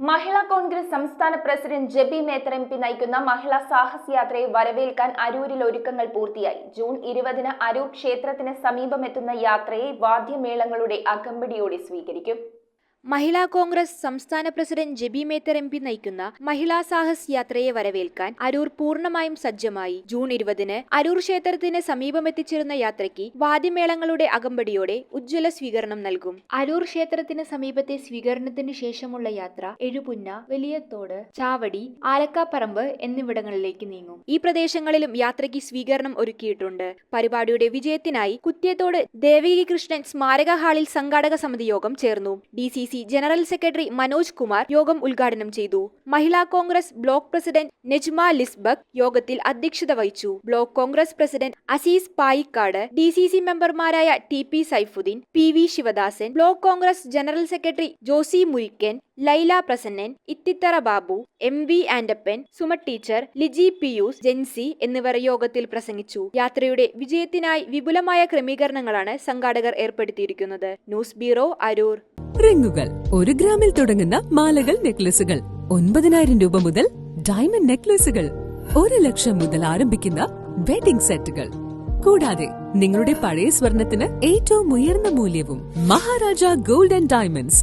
മഹിളാ കോൺഗ്രസ് സംസ്ഥാന president Jebi Mather M P നയിക്കുന്ന മഹിളാ സാഹസ് യാത്രയെ വരവേൽക്കാൻ അരൂരിൽ ഒരുക്കങ്ങൾ പൂർത്തിയായി. ജൂൺ 20-ന് അരൂർ ക്ഷേത്രത്തിന് സമീപമെത്തുന്ന യാത്രയെ വാദ്യമേളങ്ങളുടെ അകമ്പടിയോടെ സ്വീകരിക്കും. മഹിളാ കോൺഗ്രസ് സംസ്ഥാന president Jebi Mather M P നയിക്കുന്ന മഹിളാ സാഹസ് യാത്രയെ വരവേൽക്കാൻ അരൂർ പൂർണ്ണമായും സജ്ജമായി. ജൂൺ 20-ന് അരൂർ ക്ഷേത്രത്തിന് സമീപമെത്തിച്ചിരുന്ന യാത്രയ്ക്ക് വാദ്യമേളങ്ങളുടെ അകമ്പടിയോടെ ഉജ്ജ്വല സ്വീകരണം നൽകും. അരൂർ ക്ഷേത്രത്തിന് സമീപത്തെ സ്വീകരണത്തിന് ശേഷമുള്ള യാത്ര എഴുപുന്ന, വലിയത്തോട്, ചാവടി, ആലക്കാപ്പറമ്പ് എന്നിവിടങ്ങളിലേക്ക് നീങ്ങും. ഈ പ്രദേശങ്ങളിലും യാത്രയ്ക്ക് സ്വീകരണം ഒരുക്കിയിട്ടുണ്ട്. പരിപാടിയുടെ വിജയത്തിനായി കുത്തിയത്തോട് ദേവകി കൃഷ്ണൻ സ്മാരക ഹാളിൽ സംഘാടക സമിതി യോഗം ചേർന്നു. DCC general secretary Manoj Kumar യോഗം ഉദ്ഘാടനം ചെയ്തു. മഹിളാ കോൺഗ്രസ് ബ്ലോക്ക് പ്രസിഡന്റ് നെജ്മ ലിസ്ബക് യോഗത്തിൽ അധ്യക്ഷത വഹിച്ചു. Block Congress president Azeez Payikkad, DCC മെമ്പർമാരായ TP Saifuddin, PV Sivadasan, block Congress general secretary Josy Murikkan, Laila Prasannan, Ithithara Babu, MV Andappan, Suma teacher, Liji Pius, Jency എന്നിവർ യോഗത്തിൽ പ്രസംഗിച്ചു. യാത്രയുടെ വിജയത്തിനായി വിപുലമായ ക്രമീകരണങ്ങളാണ് സംഘാടകർ ഏർപ്പെടുത്തിയിരിക്കുന്നത്. News bureau, Aroor. റിങ്ങുകൾ 1 ഗ്രാമിൽ തുടങ്ങുന്ന മാലകൾ, നെക്ലസുകൾ 9,000 രൂപ മുതൽ ഡയമണ്ട് നെക്ലസുകൾ 1 ലക്ഷം മുതൽ ആരംഭിക്കുന്ന വെഡിംഗ് സെറ്റുകൾ. കൂടാതെ നിങ്ങളുടെ പഴയ സ്വർണത്തിന് ഏറ്റവും ഉയർന്ന മൂല്യവും. Maharaja gold and diamonds,